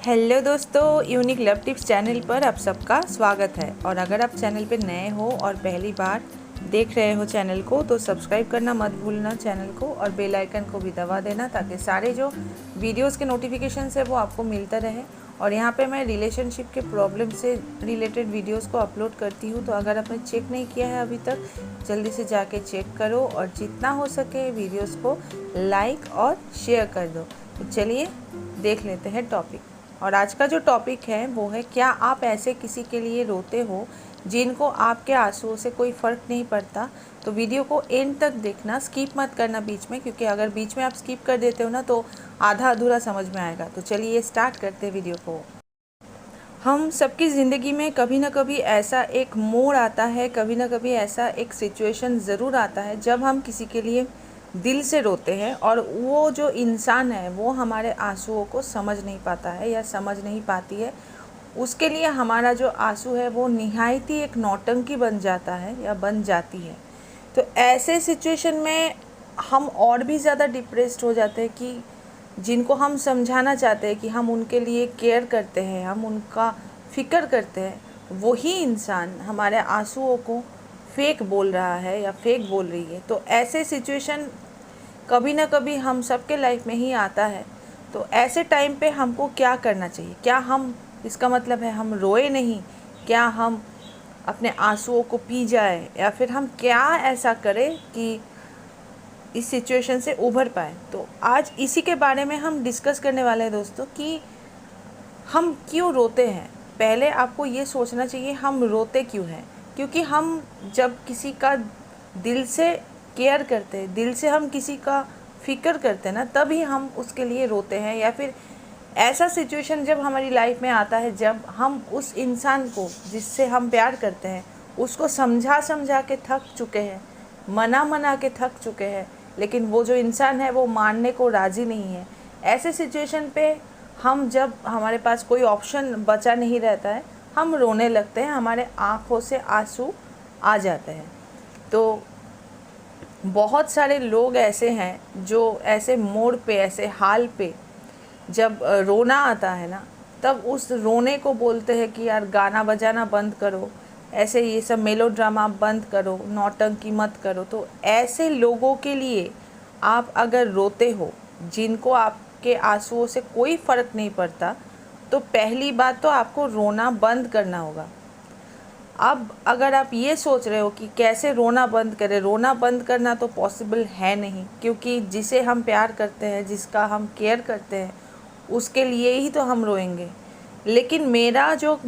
Hello दोस्तों, unique love tips channel पर आप सबका स्वागत है। और अगर आप चैनल पर नए हो और पहली बार देख रहे हो चैनल को तो सब्सक्राइब करना मत भूलना चैनल को, और बेल आइकन को भी दबा देना ताकि सारे जो वीडियोस के नोटिफिकेशन है वो आपको मिलता रहे। और यहाँ पे मैं रिलेशनशिप के प्रॉब्लम से रिलेटेड वीडियोस को अपलोड करती हूँ, तो अगर आपने चेक नहीं किया है अभी तक जल्दी से जाके चेक करो और जितना हो सके वीडियोस को लाइक और शेयर कर दो। तो चलिए देख लेते हैं टॉपिक। और आज का जो टॉपिक है वो है, क्या आप ऐसे किसी के लिए रोते हो जिनको आपके आंसुओं से कोई फ़र्क नहीं पड़ता? तो वीडियो को एंड तक देखना, स्किप मत करना बीच में, क्योंकि अगर बीच में आप स्किप कर देते हो ना तो आधा अधूरा समझ में आएगा। तो चलिए स्टार्ट करते हैं वीडियो को। हम सबकी ज़िंदगी में कभी ना कभी ऐसा एक मोड़ आता है, कभी ना कभी ऐसा एक सिचुएशन ज़रूर आता है जब हम किसी के लिए दिल से रोते हैं और वो जो इंसान है वो हमारे आंसुओं को समझ नहीं पाता है या समझ नहीं पाती है। उसके लिए हमारा जो आंसू है वो निहायती एक नौटंकी बन जाता है या बन जाती है। तो ऐसे सिचुएशन में हम और भी ज़्यादा डिप्रेस्ड हो जाते हैं कि जिनको हम समझाना चाहते हैं कि हम उनके लिए केयर करते हैं, हम उनका फ़िक्र करते हैं, वही इंसान हमारे आंसुओं को फेक बोल रहा है या फेक बोल रही है। तो ऐसे सिचुएशन कभी ना कभी हम सबके लाइफ में ही आता है। तो ऐसे टाइम पे हमको क्या करना चाहिए? क्या हम, इसका मतलब है हम रोए नहीं, क्या हम अपने आंसुओं को पी जाए, या फिर हम क्या ऐसा करें कि इस सिचुएशन से उभर पाए? तो आज इसी के बारे में हम डिस्कस करने वाले हैं दोस्तों, कि हम क्यों रोते हैं। पहले आपको ये सोचना चाहिए हम रोते क्यों हैं। क्योंकि हम जब किसी का दिल से केयर करते हैं, दिल से हम किसी का फ़िक्र करते हैं ना, तभी हम उसके लिए रोते हैं। या फिर ऐसा सिचुएशन जब हमारी लाइफ में आता है जब हम उस इंसान को जिससे हम प्यार करते हैं उसको समझा समझा के थक चुके हैं, मना मना के थक चुके हैं, लेकिन वो जो इंसान है वो मानने को राज़ी नहीं है। ऐसे सिचुएशन पे हम, जब हमारे पास कोई ऑप्शन बचा नहीं रहता है, हम रोने लगते हैं, हमारे आँखों से आंसू आ जाते हैं। तो बहुत सारे लोग ऐसे हैं जो ऐसे मोड़ पे, ऐसे हाल पे जब रोना आता है ना, तब उस रोने को बोलते हैं कि यार गाना बजाना बंद करो, ऐसे ये सब मेलोड्रामा बंद करो, नौटंकी मत करो। तो ऐसे लोगों के लिए आप अगर रोते हो जिनको आपके आंसुओं से कोई फ़र्क नहीं पड़ता, तो पहली बात तो आपको रोना बंद करना होगा। अब अगर आप ये सोच रहे हो कि कैसे रोना बंद करें, रोना बंद करना तो पॉसिबल है नहीं, क्योंकि जिसे हम प्यार करते हैं, जिसका हम केयर करते हैं, उसके लिए ही तो हम रोएंगे। लेकिन मेरा जो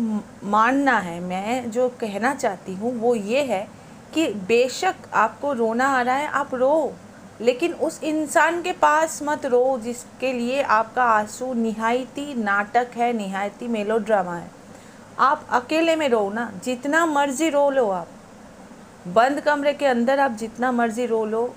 मानना है, मैं जो कहना चाहती हूँ वो ये है कि बेशक आपको रोना आ रहा है, आप रो, लेकिन उस इंसान के पास मत रो जिसके लिए आपका आंसू निहायती नाटक है, निहायती मेलोड्रामा है। आप अकेले में रो ना, जितना मर्जी रो लो, आप बंद कमरे के अंदर आप जितना मर्जी रो लो,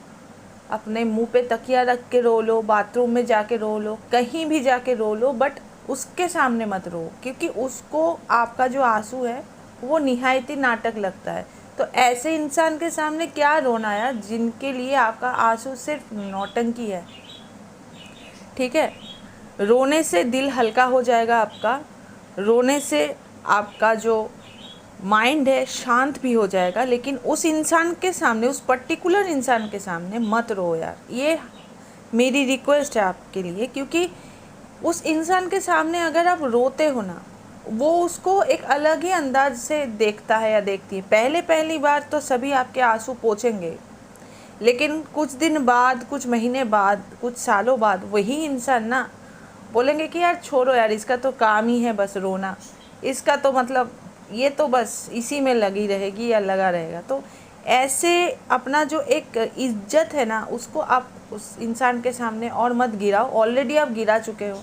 अपने मुंह पे तकिया रख के रो लो, बाथरूम में जाके रो लो, कहीं भी जाके रो लो, बट उसके सामने मत रो, क्योंकि उसको आपका जो आंसू है वो निहायती नाटक लगता है। तो ऐसे इंसान के सामने क्या रोना यार, जिनके लिए आपका आंसू सिर्फ नौटंकी है। ठीक है, रोने से दिल हल्का हो जाएगा आपका, रोने से आपका जो माइंड है शांत भी हो जाएगा, लेकिन उस इंसान के सामने, उस पर्टिकुलर इंसान के सामने मत रो यार। ये मेरी रिक्वेस्ट है आपके लिए, क्योंकि उस इंसान के सामने अगर आप रोते हो ना, वो उसको एक अलग ही अंदाज से देखता है या देखती है। पहली बार तो सभी आपके आंसू पोंछेंगे, लेकिन कुछ दिन बाद, कुछ महीने बाद, कुछ सालों बाद वही इंसान ना बोलेंगे कि यार छोड़ो यार, इसका तो काम ही है बस रोना, इसका तो मतलब ये तो बस इसी में लगी रहेगी या लगा रहेगा। तो ऐसे अपना जो एक इज्जत है ना, उसको आप उस इंसान के सामने और मत गिराओ, ऑलरेडी आप गिरा चुके हो।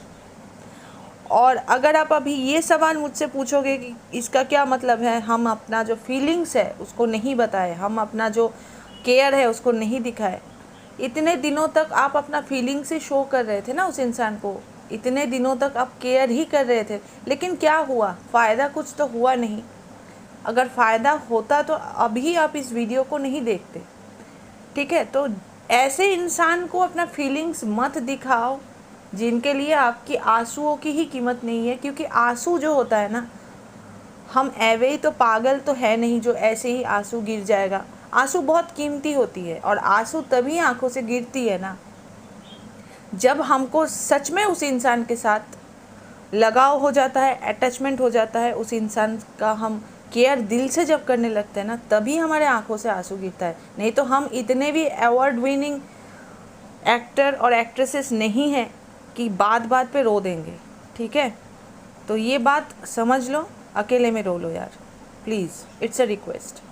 और अगर आप अभी ये सवाल मुझसे पूछोगे कि इसका क्या मतलब है, हम अपना जो फीलिंग्स है उसको नहीं बताए, हम अपना जो केयर है उसको नहीं दिखाए। इतने दिनों तक आप अपना फीलिंग से शो कर रहे थे ना उस इंसान को, इतने दिनों तक आप केयर ही कर रहे थे, लेकिन क्या हुआ? फ़ायदा कुछ तो हुआ नहीं। अगर फ़ायदा होता तो अभी आप इस वीडियो को नहीं देखते। ठीक है, तो ऐसे इंसान को अपना फीलिंग्स मत दिखाओ, जिनके लिए आपकी आंसुओं की ही कीमत नहीं है, क्योंकि आंसू जो होता है ना, हम एवे ही तो पागल तो है नहीं जो ऐसे ही आंसू गिर जाएगा। आंसू बहुत कीमती होती है, और आंसू तभी आंखों से गिरती है ना जब हमको सच में उस इंसान के साथ लगाव हो जाता है, अटैचमेंट हो जाता है, उस इंसान का हम केयर दिल से जब करने लगते हैं ना, तभी हमारे आंखों से आंसू गिरता है। नहीं तो हम इतने भी अवार्ड विनिंग एक्टर और एक्ट्रेसेस नहीं हैं कि बात बात पे रो देंगे। ठीक है, तो ये बात समझ लो, अकेले में रो लो यार, प्लीज़, इट्स अ रिक्वेस्ट।